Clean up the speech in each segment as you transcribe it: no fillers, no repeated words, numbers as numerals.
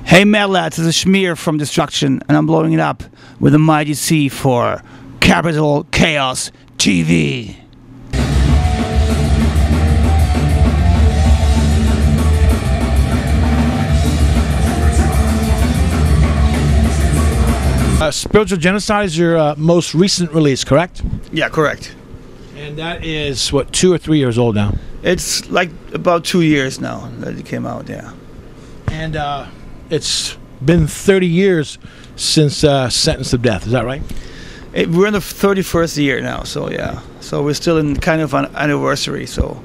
Hey Mad Lads, this is Schmier from Destruction, and I'm blowing it up with a mighty C for Capital Chaos TV. Spiritual Genocide is your most recent release, correct? Yeah, correct. And that is, what, 2 or 3 years old now? It's like about 2 years now that it came out, yeah. And it's been 30 years since Sentence to Death, is that right? We're in the 31st year now, so yeah. So we're still in kind of an anniversary, so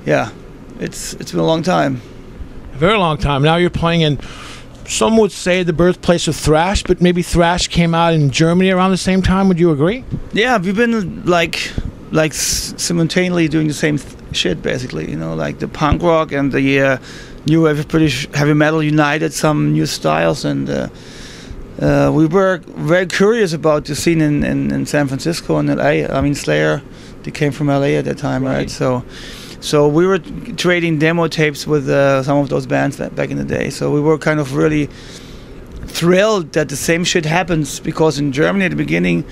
yeah. It's been a long time. A very long time. Now you're playing in, some would say, the birthplace of thrash, but maybe thrash came out in Germany around the same time. Would you agree? Yeah, we've been like simultaneously doing the same shit, basically. You know, like the punk rock and the new wave of British heavy metal united some new styles, and we were very curious about the scene in San Francisco and LA. I mean, Slayer, they came from LA at that time, right? So we were trading demo tapes with some of those bands back in the day. So we were kind of really thrilled that the same shit happens, because in Germany at the beginning,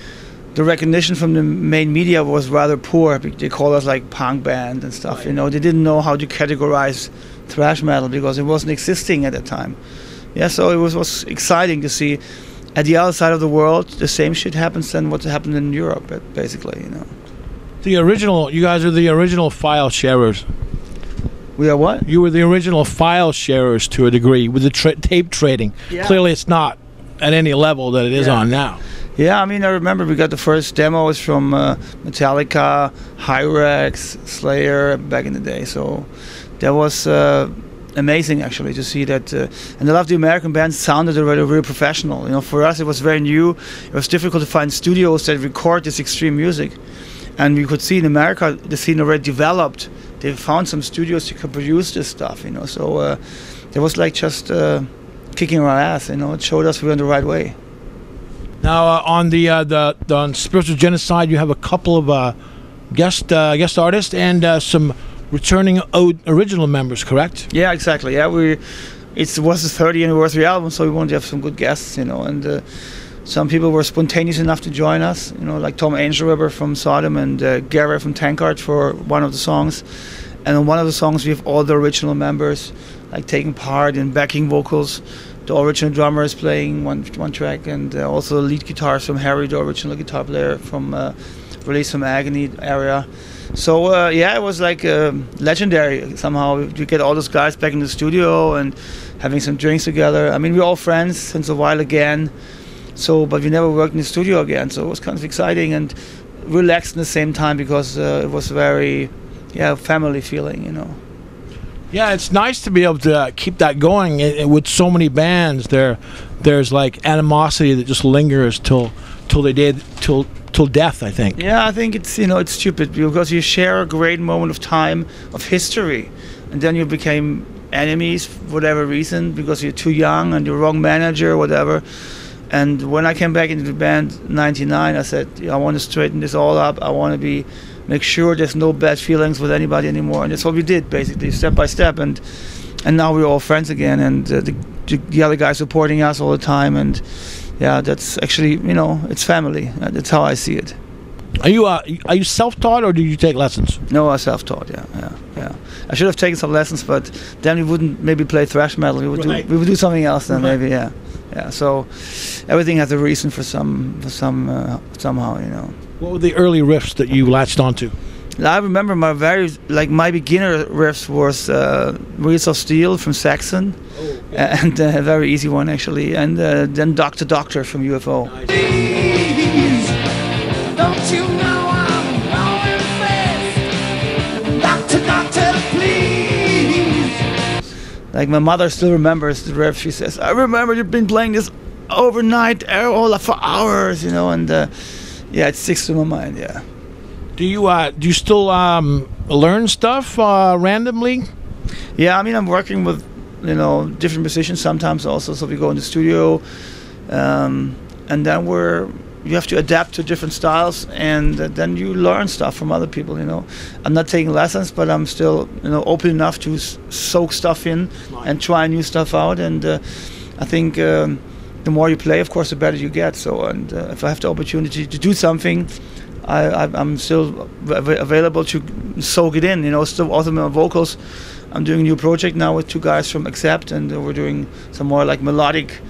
the recognition from the main media was rather poor. They called us like punk band and stuff. Right. You know, they didn't know how to categorize thrash metal because it wasn't existing at that time. Yeah, so it was exciting to see at the other side of the world the same shit happens than what happened in Europe, basically. You know. The original, you guys are the original Filesharers. We are what? You were the original Filesharers to a degree with the tape trading. Yeah. Clearly, it's not at any level that it is on now. Yeah, I mean, I remember we got the first demos from Metallica, Hyrax, Slayer back in the day. So that was amazing, actually, to see that. And a lot of the American bands sounded already really professional. You know, for us, it was very new. It was difficult to find studios that record this extreme music. And we could see in America the scene already developed. They found some studios that could produce this stuff, you know. So it was like just kicking our ass, you know. It showed us we were on the right way. Now on on Spiritual Genocide, you have a couple of guest artists and some returning original members, correct? Yeah, exactly. Yeah, it was the 30th anniversary album, so we wanted to have some good guests, you know. And some people were spontaneous enough to join us, you know, like Tom Angelweber from Sodom and Garrett from Tankard for one of the songs. And on one of the songs, we have all the original members, like taking part in backing vocals. The original drummer is playing one track, and also the lead guitars from Harry, the original guitar player from Release from Agony area. So yeah, it was like legendary somehow. You get all those guys back in the studio and having some drinks together. I mean, we're all friends since a while again. So, but we never worked in the studio again. So it was kind of exciting and relaxed at the same time, because it was very, family feeling, you know. Yeah, it's nice to be able to keep that going. With so many bands, there's like animosity that just lingers till death, I think. Yeah, I think it's, you know, it's stupid because you share a great moment of time of history, and then you became enemies for whatever reason because you're too young and you're wrong manager or whatever. And when I came back into the band in '99, I said, I want to straighten this all up. I want to make sure there's no bad feelings with anybody anymore. And that's what we did, basically, step by step. And now we're all friends again, and the other guys supporting us all the time. And yeah, that's actually, you know, it's family. That's how I see it. Are you self-taught, or did you take lessons? No, I self-taught. Yeah. I should have taken some lessons, but then we wouldn't maybe play thrash metal. We would do something else then, maybe. Yeah. So everything has a reason for somehow, you know. What were the early riffs that you latched onto? I remember my beginner riffs was Wheels of Steel from Saxon, and a very easy one actually, and then Doctor from UFO. Nice. Please, don't you know I'm going fast? Doctor, please. Like my mother still remembers the riff. She says, "I remember you've been playing this overnight all for hours, you know," and yeah, it sticks to my mind. Yeah. Do you still learn stuff randomly? Yeah, I mean, I'm working with, you know, different musicians sometimes also. So we go in the studio, and then you have to adapt to different styles, and then you learn stuff from other people. You know, I'm not taking lessons, but I'm still, you know, open enough to soak stuff in and try new stuff out. And I think the more you play, of course, the better you get. So, and if I have the opportunity to do something, I'm still available to soak it in. You know, still also my vocals. I'm doing a new project now with 2 guys from Accept, and we're doing some more like melodic.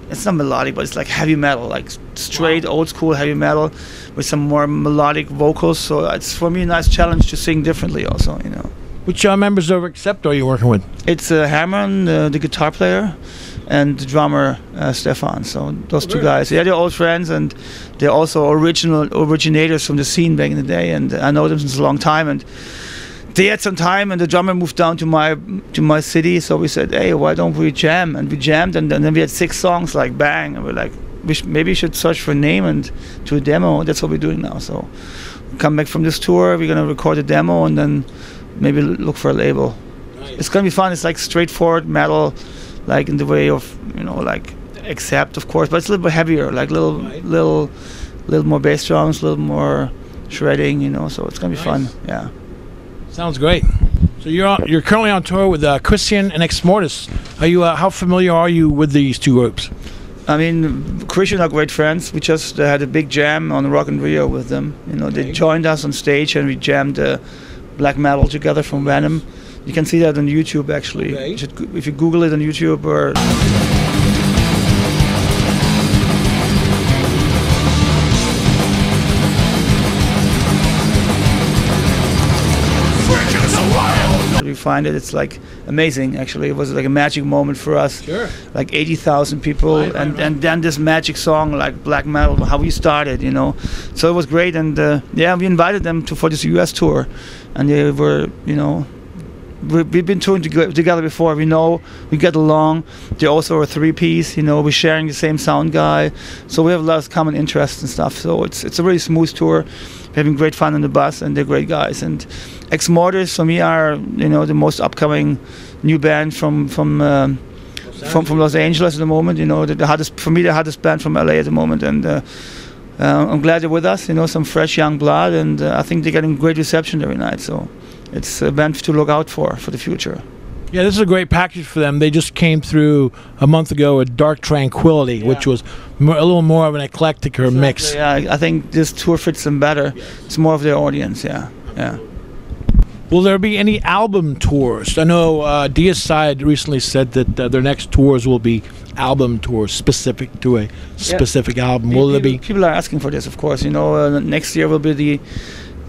It's not melodic, but it's like heavy metal, like straight old school heavy metal with some more melodic vocals. So it's for me a nice challenge to sing differently also, you know. Which members of Accept are you working with? It's Herman, the guitar player, and the drummer Stefan. So those 2 guys, yeah, they're old friends, and they're also originators from the scene back in the day, and I know them since a long time. And they had some time, and the drummer moved down to my city, so we said, hey, why don't we jam? And we jammed, and then we had 6 songs, like bang, and we're like, maybe we should search for a name and do a demo. That's what we're doing now. So come back from this tour, we're gonna record a demo, and then maybe look for a label. Nice. It's gonna be fun. It's like straightforward metal, like in the way of, you know, like Accept, of course, but it's a little bit heavier, like little more bass drums, a little more shredding, you know. So it's gonna be fun. Yeah. Sounds great. So you're currently on tour with Kreator and Exmortus. Are you? How familiar are you with these 2 groups? I mean, Krisiun are great friends. We just had a big jam on Rock in Rio with them. You know, they joined us on stage, and we jammed black metal together from Venom. You can see that on YouTube, actually. Okay. If you Google it on YouTube or... you find it, it's like amazing. Actually, it was like a magic moment for us. Sure. Like 80,000 people, and then this magic song like black metal, how we started, you know. So it was great, and yeah, we invited them for this US tour, and they were, you know, we've been touring together before. We know we get along. They also are a 3-piece, you know. We're sharing the same sound guy, so we have a lot of common interests and stuff. So it's a really smooth tour. We're having great fun on the bus, and they're great guys. And Exmortus for me are, you know, the most upcoming new band from Los Angeles at the moment. You know, the hottest band from LA at the moment, and I'm glad they're with us. You know, some fresh young blood, and I think they're getting great reception every night. So it's a band to look out for the future. Yeah, this is a great package for them. They just came through a month ago with Dark Tranquility, yeah, which was a little more of an eclectic or mix. Yeah, I think this tour fits them better. Yes. It's more of their audience, yeah. Will there be any album tours? I know Genocide recently said that their next tours will be album tours specific to a specific album. Will there be? People are asking for this, of course. You know, next year will be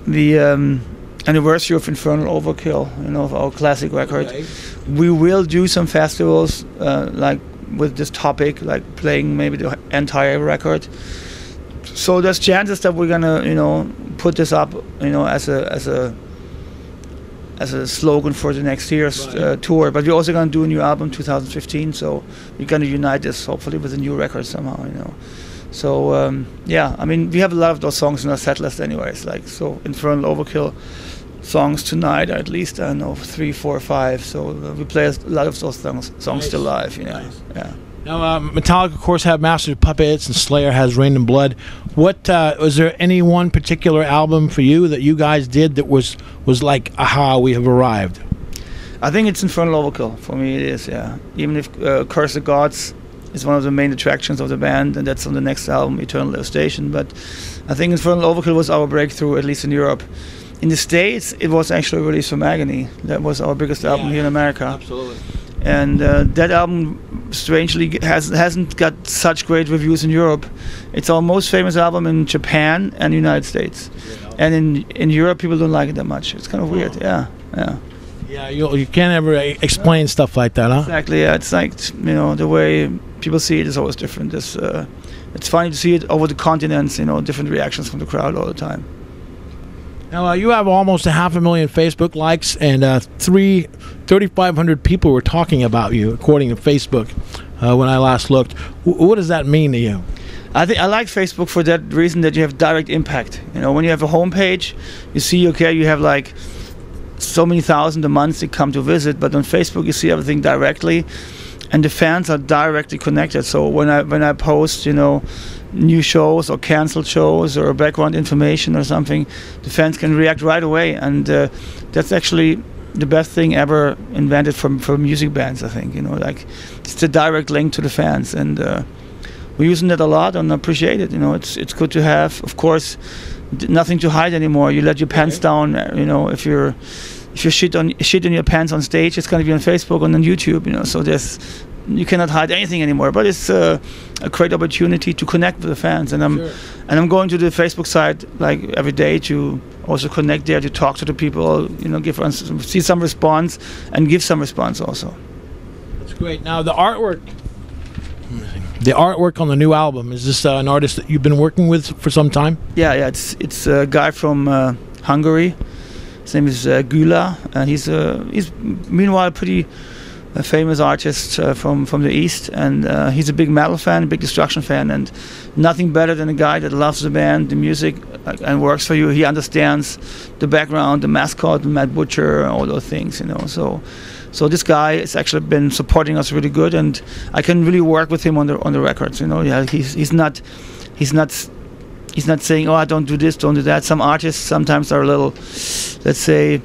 the anniversary of Infernal Overkill, you know, of our classic record. Okay. We will do some festivals like with this topic, like playing maybe the entire record. So there's chances that we're gonna, you know, put this up, you know, as a slogan for the next year's tour. But we're also gonna do a new album 2015. So we're gonna unite this hopefully with a new record somehow, you know. So yeah, I mean, we have a lot of those songs in our set list anyways. Like, so Infernal Overkill songs tonight are at least, I don't know, 3, 4, 5. So we play a lot of those songs still live, you know. Nice. Yeah. Now, Metallica, of course, have Master of Puppets, and Slayer has Rain and Blood. What was there any one particular album for you that you guys did that was like, aha, we have arrived? I think it's Infernal Overkill. For me, it is. Yeah. Even if Curse the Gods is one of the main attractions of the band, and that's on the next album, Eternal Devastation. But I think Infernal Overkill was our breakthrough, at least in Europe. In the States, it was actually released from Agony. That was our biggest album here in America. Absolutely. And that album, strangely, hasn't got such great reviews in Europe. It's our most famous album in Japan and the United States. And in Europe, people don't like it that much. It's kind of weird. Yeah. Yeah, you can't ever explain stuff like that, huh? Exactly. Yeah, it's like, you know, the way people see it is always different. It's funny to see it over the continents. You know, different reactions from the crowd all the time. Now, you have almost 500,000 Facebook likes, and 3,500 people were talking about you, according to Facebook, when I last looked. What does that mean to you? I like Facebook for that reason, that you have direct impact. You know, when you have a homepage, you see, okay, you have like so many thousand a month that come to visit, but on Facebook you see everything directly, and the fans are directly connected. So when I post, you know, new shows or canceled shows or background information or something, the fans can react right away, and that's actually the best thing ever invented for music bands. I think, you know, like it's a direct link to the fans, and we're using it a lot, and I appreciate it. You know, it's good to have. Of course, nothing to hide anymore. You let your pants down. You know, if you shit in your pants on stage, it's gonna be on Facebook and on YouTube. You know, so you cannot hide anything anymore. But it's a great opportunity to connect with the fans, and I'm going to the Facebook site like every day to also connect there, to talk to the people. You know, see some response and give some response also. That's great. Now the artwork on the new album, is this an artist that you've been working with for some time? Yeah. It's a guy from Hungary. His name is Gyula, and he's meanwhile a pretty famous artist from the East, and he's a big metal fan, big Destruction fan, and nothing better than a guy that loves the band, the music, and works for you. He understands the background, the mascot, Matt Butcher, all those things, you know. So this guy has actually been supporting us really good, and I can really work with him on the records. You know, yeah, he's not saying, oh, I don't do this, don't do that. Some artists sometimes are a little, let's say,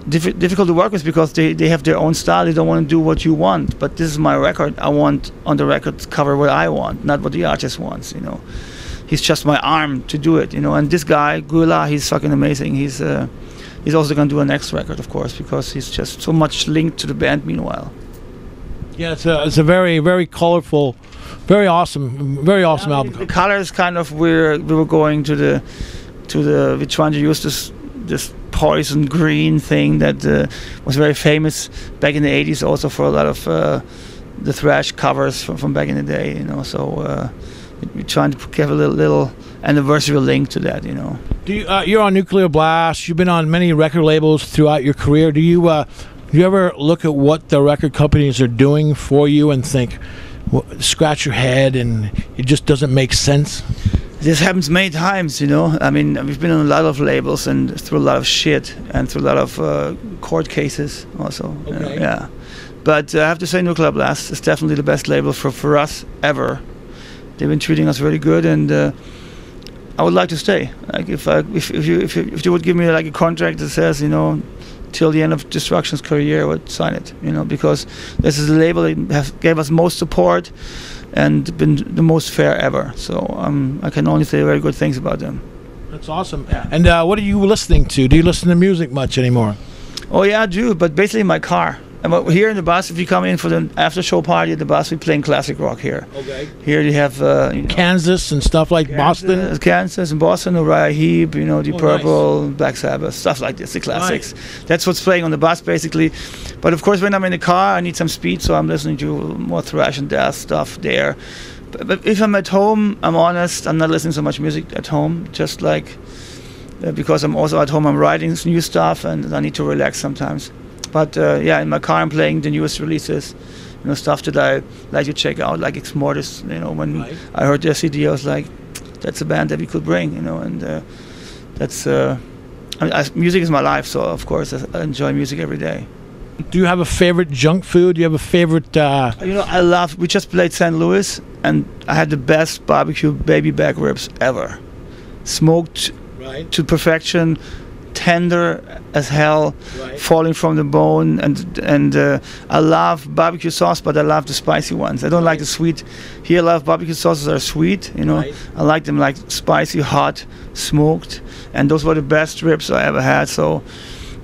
difficult to work with because they have their own style. They don't want to do what you want. But this is my record. I want on the record cover what I want, not what the artist wants. You know, he's just my arm to do it. You know, and this guy Gyula, he's fucking amazing. He's also gonna do a next record, of course, because he's just so much linked to the band. Meanwhile, yeah, it's a very, very colorful, very awesome album. The color is kind of we were going to we're trying to use this poison green thing that was very famous back in the 80s, also for a lot of the thrash covers from back in the day, you know. So we're trying to give a little anniversary link to that, you know. You're on Nuclear Blast. You've been on many record labels throughout your career. Do you ever look at what the record companies are doing for you and think, well, scratch your head, and it just doesn't make sense? This happens many times, you know. I mean, we've been on a lot of labels and through a lot of shit and through a lot of court cases also. Okay. Yeah. But I have to say Nuclear Blast is definitely the best label for us ever. They've been treating us really good, and I would like to stay. Like if you would give me like a contract that says, you know, till the end of Destruction's career, I would sign it, you know, because this is the label that gave us most support and been the most fair ever. So I can only say very good things about them. That's awesome. Yeah. And what are you listening to? Do you listen to music much anymore? Oh yeah, I do, but basically in my car. And here in the bus, if you come in for the after-show party at the bus, we're playing classic rock here. Okay. Here you have you know, Kansas and stuff like Boston. Kansas and Boston, Uriah Heep, you know, Deep Purple, nice. Black Sabbath, stuff like this, the classics. Nice. That's what's playing on the bus basically. But of course, when I'm in the car, I need some speed, so I'm listening to more thrash and death stuff there. But if I'm at home, I'm honest, I'm not listening so much music at home, just like because I'm also at home, I'm writing new stuff and I need to relax sometimes. But yeah, in my car I'm playing the newest releases, you know, stuff that I like to check out, like Exmortus. You know, when I heard their CD, I was like, that's a band that we could bring, you know, and that's music is my life, so of course I enjoy music every day. Do you have a favorite junk food? Do you have a favorite? You know, we just played St. Louis, and I had the best barbecue baby back ribs ever, smoked to perfection, tender as hell, falling from the bone, and I love barbecue sauce, but I love the spicy ones. I don't like the sweet. Here, a lot of barbecue sauces are sweet, you know. I like them like spicy, hot, smoked, and those were the best ribs I ever had. So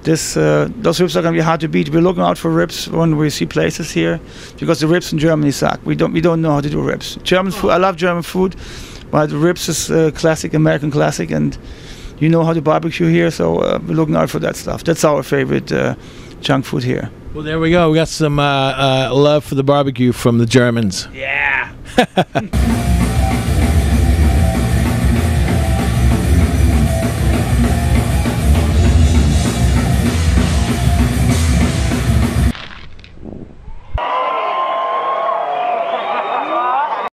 those ribs are gonna be hard to beat. We're looking out for ribs when we see places here, because the ribs in Germany suck. We don't know how to do ribs. German food. I love German food, but the ribs is classic American classic, and you know how to barbecue here, so we're looking out for that stuff. That's our favorite junk food here. Well, there we go. We got some love for the barbecue from the Germans. Yeah.